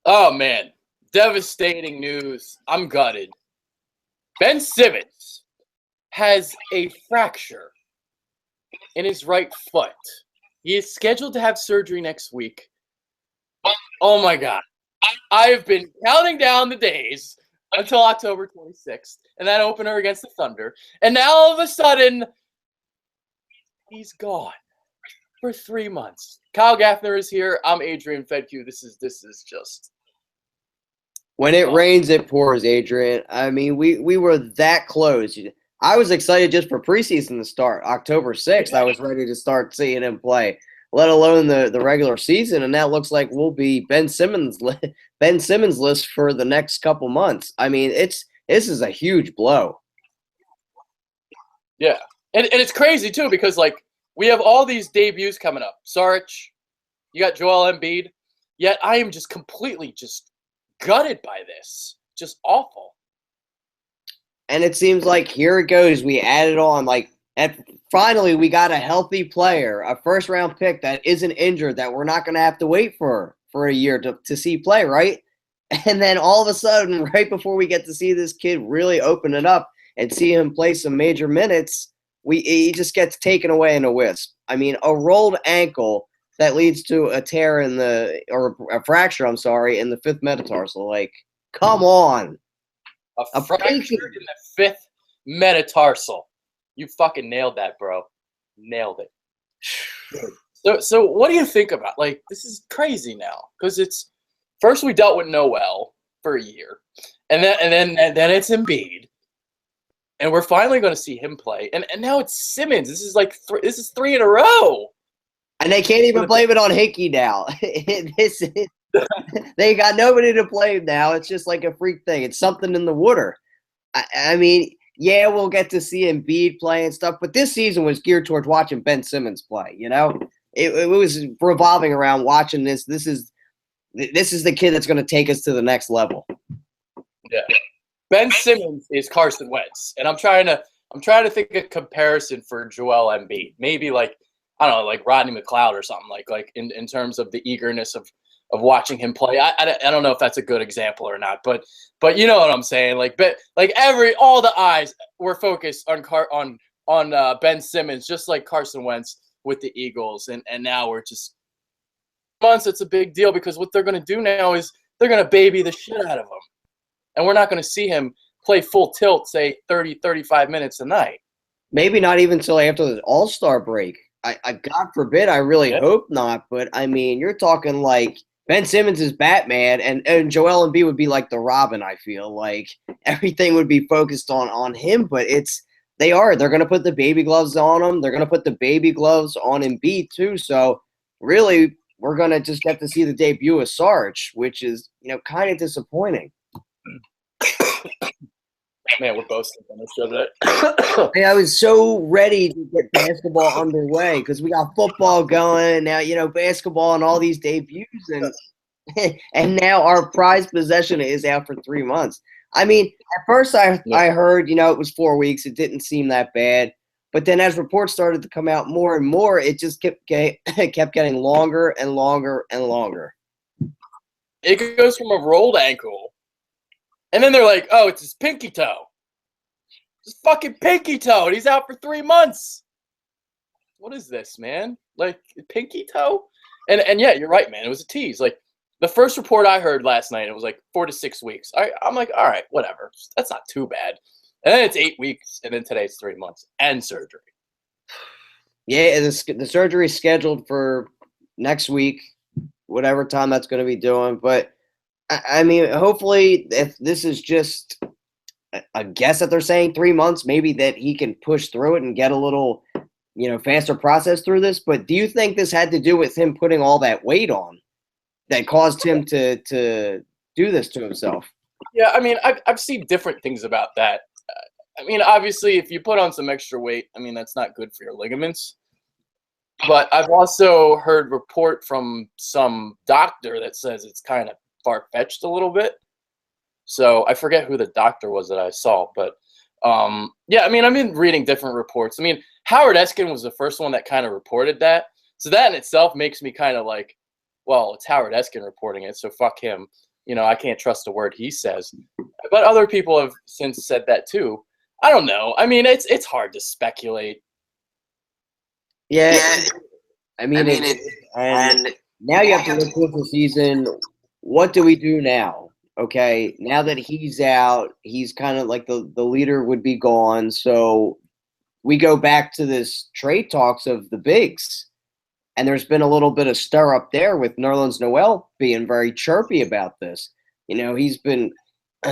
Oh, man. Devastating news. I'm gutted. Ben Simmons has a fracture in his right foot. He is scheduled to have surgery next week. Oh, my God. I've been counting down the days until October 26th and that opener against the Thunder. And now all of a sudden, he's gone for 3 months. Kyle Gaffner is here. I'm Adrian Fedke. This is just When it rains, it pours, Adrian. I mean, we were that close. I was excited just for preseason to start. October 6th, I was ready to start seeing him play, let alone the regular season. And that looks like we'll be Ben Simmons list for the next couple months. I mean, this is a huge blow. Yeah. And it's crazy, too, because, like, we have all these debuts coming up. Saric, you got Joel Embiid. Yet I am just completely gutted by this. Just awful. And it seems like here it goes. We added on, and finally we got a healthy player, a first-round pick that isn't injured, that we're not going to have to wait for a year to see play, right? And then all of a sudden, right before we get to see this kid really open it up and see him play some major minutes, he just gets taken away in a wisp. I mean, a rolled ankle that leads to a tear or a fracture, in the fifth metatarsal. Like, come on. A fracture in the fifth metatarsal. You fucking nailed that, bro. Nailed it. So what do you think about, like, this is crazy now? Because it's first we dealt with Noel for a year, and then it's Embiid. And we're finally going to see him play. And now it's Simmons. This is three in a row. And they can't even blame it on Hickey now. They got nobody to blame now. It's just like a freak thing. It's something in the water. I mean, yeah, we'll get to see Embiid play and stuff, but this season was geared towards watching Ben Simmons play, you know? It was revolving around watching this. This is the kid that's going to take us to the next level. Yeah. Ben Simmons is Carson Wentz, and I'm trying to think of a comparison for Joel Embiid. Maybe like, I don't know, like Rodney McLeod or something like in terms of the eagerness of watching him play. I don't know if that's a good example or not, but you know what I'm saying. Like all the eyes were focused on Ben Simmons, just like Carson Wentz with the Eagles, and now we're just months. It's a big deal because what they're going to do now is they're going to baby the shit out of him. And we're not going to see him play full tilt, say 30, 35 minutes a night. Maybe not even until after the All-Star break. I God forbid, I really hope not. But, I mean, you're talking like Ben Simmons is Batman, and Joel Embiid would be like the Robin, I feel. Like, everything would be focused on him. But they're going to put the baby gloves on him. They're going to put the baby gloves on Embiid, too. So, really, we're going to just get to see the debut of Saric, which is, kind of disappointing. Man, we're both on this show today. Hey, I was so ready to get basketball underway because we got football going now. Basketball and all these debuts, and now our prized possession is out for 3 months. I mean, at first I heard it was 4 weeks. It didn't seem that bad, but then as reports started to come out more and more, it just kept getting longer and longer and longer. It goes from a rolled ankle. And then they're like, oh, it's his pinky toe. His fucking pinky toe. And he's out for 3 months. What is this, man? Like, pinky toe? And yeah, you're right, man. It was a tease. Like, the first report I heard last night, it was like 4 to 6 weeks. I'm like, all right, whatever. That's not too bad. And then it's 8 weeks. And then today's 3 months. And surgery. Yeah, the surgery is scheduled for next week, whatever time that's going to be doing. But I mean, hopefully, if this is just a guess that they're saying 3 months, maybe that he can push through it and get a little, faster process through this. But do you think this had to do with him putting all that weight on that caused him to do this to himself? Yeah, I mean, I've seen different things about that. I mean, obviously, if you put on some extra weight, I mean, that's not good for your ligaments. But I've also heard report from some doctor that says it's kind of far-fetched a little bit. So I forget who the doctor was that I saw, but yeah, I mean, I've been reading different reports. I mean, Howard Eskin was the first one that kind of reported that. So that in itself makes me kind of like, well, it's Howard Eskin reporting it, so fuck him. I can't trust a word he says. But other people have since said that too. I don't know. I mean, it's hard to speculate. Yeah, I mean, and now you have to look towards the season. What do we do now? Okay, now that he's out, he's kind of like the leader would be gone. So we go back to this trade talks of the bigs. And there's been a little bit of stir up there with Nerlens Noel being very chirpy about this. He's been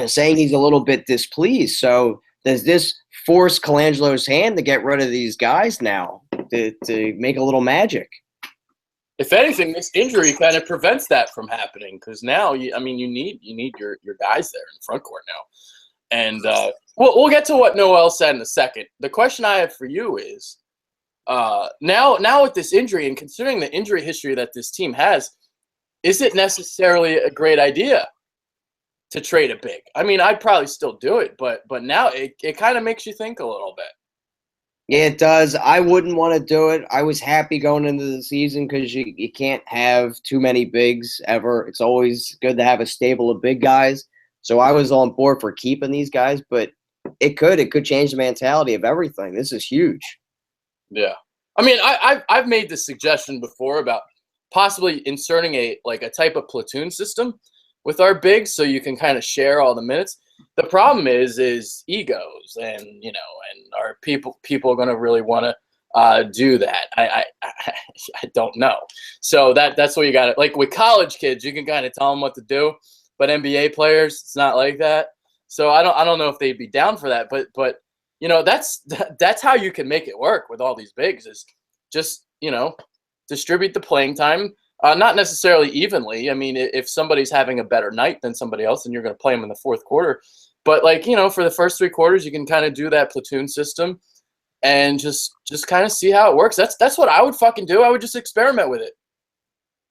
saying he's a little bit displeased. So does this force Colangelo's hand to get rid of these guys now to make a little magic? If anything, this injury kind of prevents that from happening because now, you need your guys there in the front court now. And we'll get to what Noel said in a second. The question I have for you is, now with this injury and considering the injury history that this team has, is it necessarily a great idea to trade a big? I mean, I'd probably still do it, but now it kind of makes you think a little bit. Yeah, it does. I wouldn't want to do it. I was happy going into the season because you can't have too many bigs ever. It's always good to have a stable of big guys. So I was on board for keeping these guys, but it could change the mentality of everything. This is huge. Yeah. I mean, I've made the suggestion before about possibly inserting a type of platoon system with our bigs so you can kind of share all the minutes. The problem is egos and, and are people are going to really want to do that? I don't know. So that's what you got. Like with college kids, you can kind of tell them what to do, but NBA players, it's not like that. So I don't know if they'd be down for that, but that's how you can make it work with all these bigs is just, distribute the playing time, not necessarily evenly. I mean, if somebody's having a better night than somebody else, then you're going to play them in the fourth quarter. But for the first 3 quarters, you can kind of do that platoon system and just kind of see how it works. That's what I would fucking do. I would just experiment with it.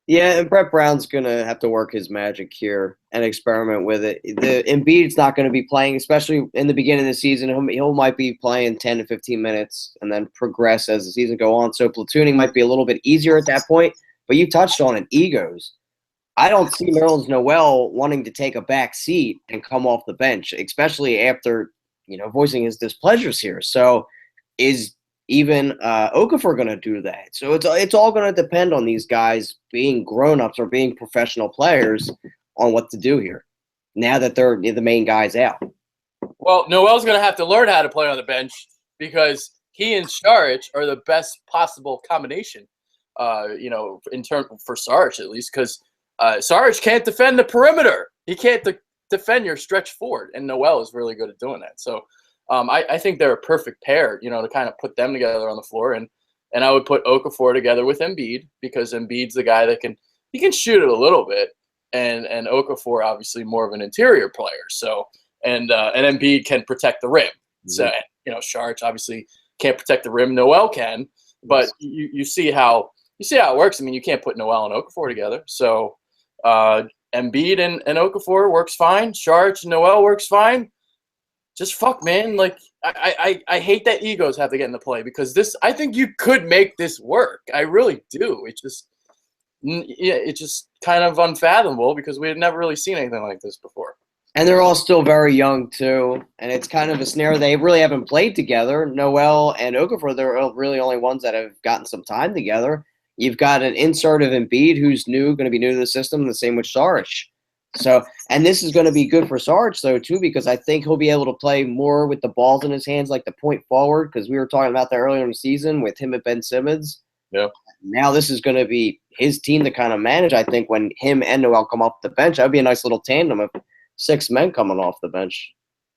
Yeah, and Brett Brown's going to have to work his magic here and experiment with it. The Embiid's not going to be playing, especially in the beginning of the season. He might be playing 10 to 15 minutes and then progress as the season go on. So platooning might be a little bit easier at that point. But you touched on it, egos. I don't see Nerlens Noel wanting to take a back seat and come off the bench, especially after, voicing his displeasures here. So is even Okafor going to do that? So it's all going to depend on these guys being grown-ups or being professional players on what to do here now that they're the main guys out. Well, Noel's going to have to learn how to play on the bench because he and Saric are the best possible combination, in turn for Saric at least, because Saric can't defend the perimeter. He can't defend your stretch forward, and Noel is really good at doing that. So I think they're a perfect pair, to kind of put them together on the floor, and I would put Okafor together with Embiid because Embiid's the guy that can shoot it a little bit, and Okafor obviously more of an interior player. So and Embiid can protect the rim. Mm-hmm. So Saric obviously can't protect the rim. Noel can, but you see how it works. I mean, you can't put Noel and Okafor together. So Embiid and Okafor works fine. Saric and Noel works fine. Just fuck, man. Like I hate that egos have to get into play because I think you could make this work. I really do. It's just kind of unfathomable because we had never really seen anything like this before. And they're all still very young too, and it's kind of a snare. They really haven't played together. Noel and Okafor, they're really only ones that have gotten some time together. You've got an insert of Embiid who's going to be new to the system, the same with Saric. So, and this is going to be good for Saric, though, too, because I think he'll be able to play more with the balls in his hands, like the point forward, because we were talking about that earlier in the season with him and Ben Simmons. Yeah. Now this is going to be his team to kind of manage, I think, when him and Noel come off the bench. That would be a nice little tandem of 6 men coming off the bench.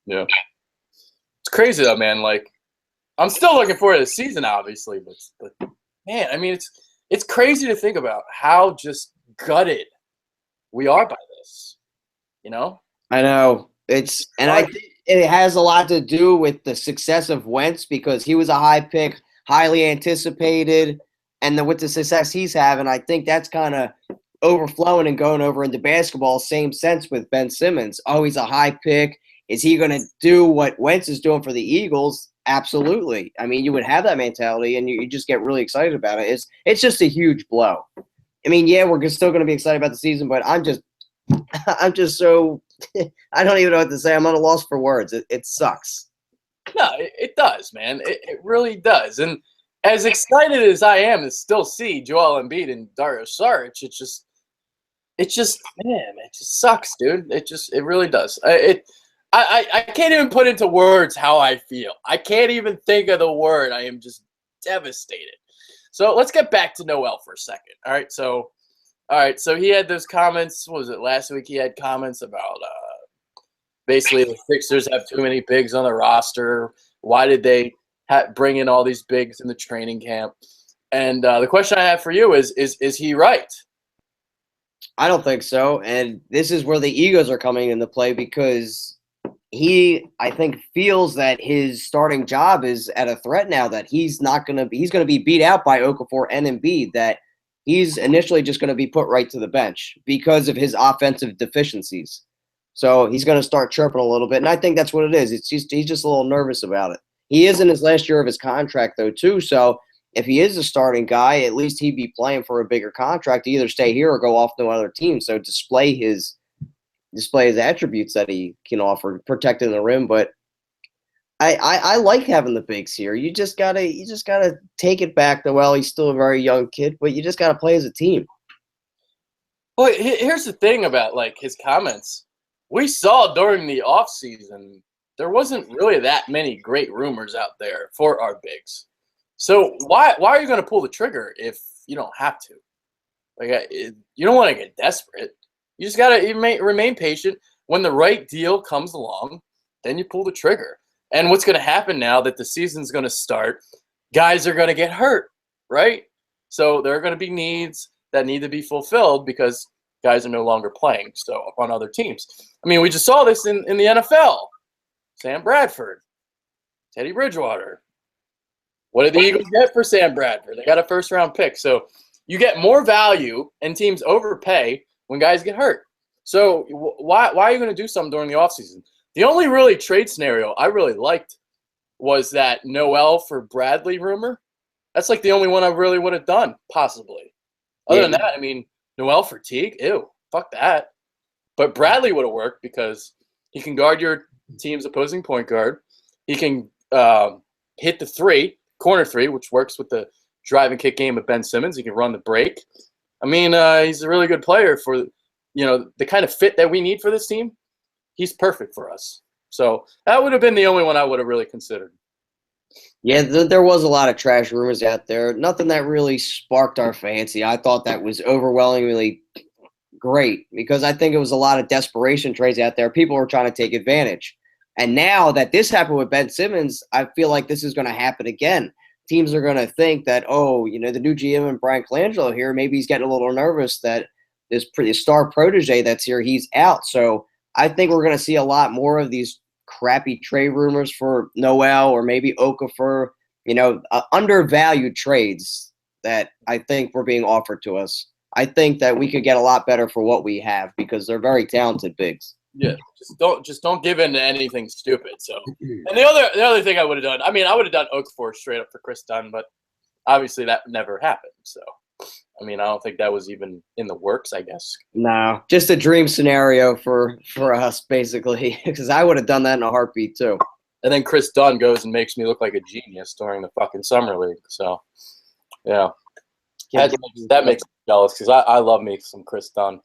Yeah. It's crazy, though, man. Like, I'm still looking forward to the season, obviously, but man, I mean, it's crazy to think about how just gutted we are by this. I know I think it has a lot to do with the success of Wentz because he was a high pick, highly anticipated, and with the success he's having, I think that's kind of overflowing and going over into basketball. Same sense with Ben Simmons. Oh, he's a high pick. Is he going to do what Wentz is doing for the Eagles? Absolutely. I mean, you would have that mentality, and you just get really excited about it. It's just a huge blow. I mean, yeah, we're still going to be excited about the season, but I'm just I'm just so I don't even know what to say. I'm at a loss for words. It sucks. No, it does, man. It really does. And as excited as I am to still see Joel Embiid and Dario Saric, man, it just sucks, dude. It really does. I can't even put into words how I feel. I can't even think of the word. I am just devastated. So let's get back to Noel for a second. All right. So he had those comments. What was it last week? He had comments about basically the Sixers have too many bigs on the roster. Why did they bring in all these bigs in the training camp? And the question I have for you is he right? I don't think so. And this is where the egos are coming into play because he, I think, feels that his starting job is at a threat now, that he's going to be beat out by Okafor and Embiid, that he's initially just going to be put right to the bench because of his offensive deficiencies. So he's going to start chirping a little bit. And I think that's what it is. He's just a little nervous about it. He is in his last year of his contract, though, too. So if he is a starting guy, at least he'd be playing for a bigger contract to either stay here or go off to another team. So display his attributes that he can offer, protecting the rim. But I like having the bigs here. You just gotta take it back. Well, he's still a very young kid, but you just gotta play as a team. Well, here's the thing about like his comments. We saw during the offseason there wasn't really that many great rumors out there for our bigs. So why are you going to pull the trigger if you don't have to? Like you don't want to get desperate. You just got to remain patient. When the right deal comes along, then you pull the trigger. And what's going to happen now that the season's going to start, guys are going to get hurt, right? So there are going to be needs that need to be fulfilled because guys are no longer playing so on other teams. I mean, we just saw this in the NFL. Sam Bradford, Teddy Bridgewater. What did the Eagles get for Sam Bradford? They got a first-round pick. So you get more value and teams overpay when guys get hurt. So why are you going to do something during the offseason? The only really trade scenario I really liked was that Noel for Bradley rumor. That's like the only one I really would have done, possibly. Other than that, I mean, Noel for Teague, ew, fuck that. But Bradley would have worked because he can guard your team's opposing point guard. He can hit the corner three, which works with the drive and kick game of Ben Simmons. He can run the break. I mean, he's a really good player for, the kind of fit that we need for this team. He's perfect for us. So that would have been the only one I would have really considered. Yeah, there was a lot of trash rumors out there. Nothing that really sparked our fancy. I thought that was overwhelmingly great because I think it was a lot of desperation trades out there. People were trying to take advantage. And now that this happened with Ben Simmons, I feel like this is going to happen again. Teams are going to think that, the new GM and Brian Colangelo here, maybe he's getting a little nervous that this pretty star protege that's here, he's out. So I think we're going to see a lot more of these crappy trade rumors for Noel or maybe Okafor, undervalued trades that I think were being offered to us. I think that we could get a lot better for what we have because they're very talented bigs. Yeah, just don't give in to anything stupid. So, and the other thing I would have done, I would have done Okafor straight up for Chris Dunn, but obviously that never happened. So, I don't think that was even in the works, I guess. No, just a dream scenario for us, basically, because I would have done that in a heartbeat too. And then Chris Dunn goes and makes me look like a genius during the fucking summer league. So, yeah, that makes me jealous because I love me some Chris Dunn.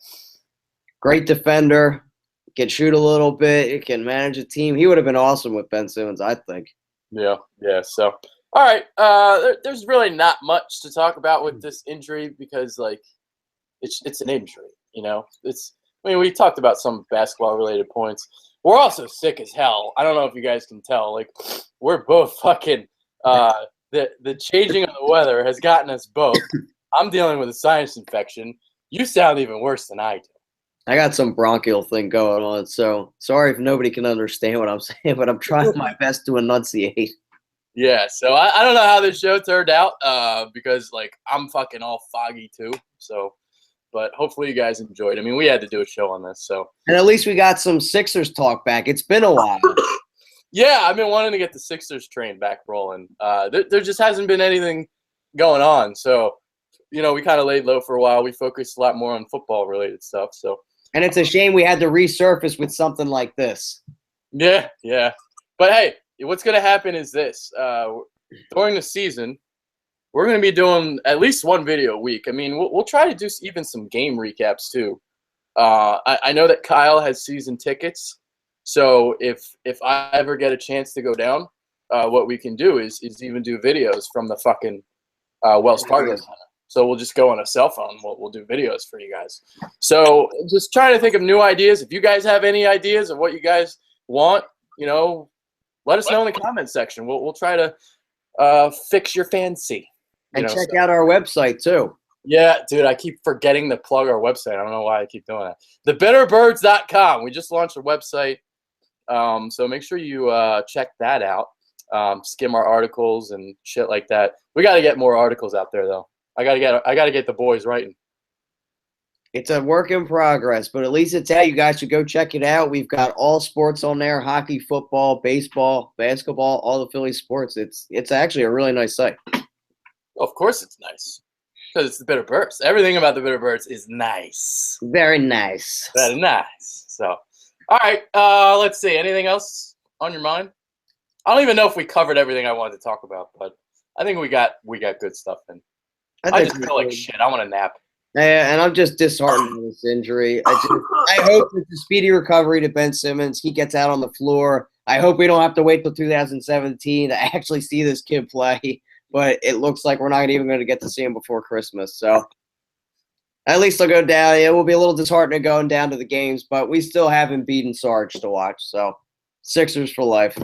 Great defender. Can shoot a little bit. He can manage a team. He would have been awesome with Ben Simmons, I think. Yeah. So, all right. There's really not much to talk about with this injury because, it's an injury. We talked about some basketball-related points. We're also sick as hell. I don't know if you guys can tell. We're both fucking. The changing of the weather has gotten us both. I'm dealing with a sinus infection. You sound even worse than I do. I got some bronchial thing going on, so sorry if nobody can understand what I'm saying, but I'm trying my best to enunciate. Yeah, so I don't know how this show turned out because, I'm fucking all foggy too. So, but hopefully you guys enjoyed. We had to do a show on this, so. And at least we got some Sixers talk back. It's been a while. Yeah, I've been wanting to get the Sixers train back rolling. There just hasn't been anything going on, so we kind of laid low for a while. We focused a lot more on football-related stuff, so. And it's a shame we had to resurface with something like this. Yeah, yeah. But hey, what's going to happen is this. During the season, we're going to be doing at least one video a week. I mean, we'll try to do even some game recaps too. I know that Kyle has season tickets, so if I ever get a chance to go down, what we can do is even do videos from the fucking Wells Fargo Center. So we'll just go on a cell phone. We'll do videos for you guys. So just trying to think of new ideas. If you guys have any ideas of what you guys want, let us know in the comments section. We'll try to fix your fancy. And check out our website too. Yeah, dude, I keep forgetting to plug our website. I don't know why I keep doing that. TheBitterBirds.com. We just launched a website. So make sure you check that out. Skim our articles and shit like that. We got to get more articles out there, though. I gotta get the boys writing. It's a work in progress, but at least it's out. You guys should go check it out. We've got all sports on there: hockey, football, baseball, basketball, all the Philly sports. It's actually a really nice site. Of course, it's nice because it's the Bitter Birds. Everything about the Bitter Birds is nice. Very nice. Very nice. So, all right. Let's see. Anything else on your mind? I don't even know if we covered everything I wanted to talk about, but I think we got good stuff in. I just feel like shit. I want a nap. Yeah, and I'm just disheartened with this injury. I hope it's a speedy recovery to Ben Simmons. He gets out on the floor. I hope we don't have to wait till 2017 to actually see this kid play. But it looks like we're not even going to get to see him before Christmas. So at least I'll go down. It will be a little disheartening going down to the games, but we still have Embiid and Sarge to watch. So Sixers for life.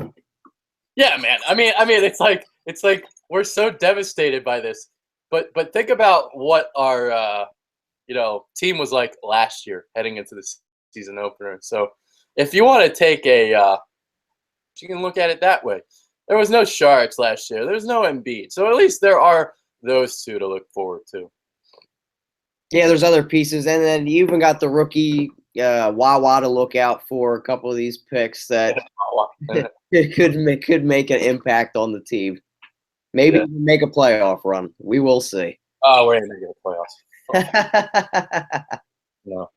Yeah, man. I mean, it's like we're so devastated by this. But think about what our team was like last year heading into the season opener. So if you want to take you can look at it that way. There was no Sharks last year. There's no Embiid. So at least there are those two to look forward to. Yeah, there's other pieces, and then you even got the rookie Wawa to look out for. A couple of these picks that could make an impact on the team. Maybe even make a playoff run. We will see. Oh, we're going to get a playoff. No.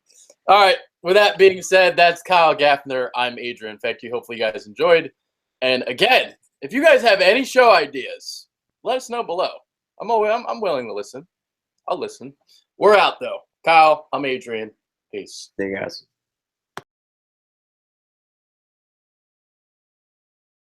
All right. With that being said, that's Kyle Gaffner. I'm Adrian. Thank you. Hopefully you guys enjoyed. And again, if you guys have any show ideas, let us know below. I'm willing to listen. I'll listen. We're out, though. Kyle, I'm Adrian. Peace. See you guys.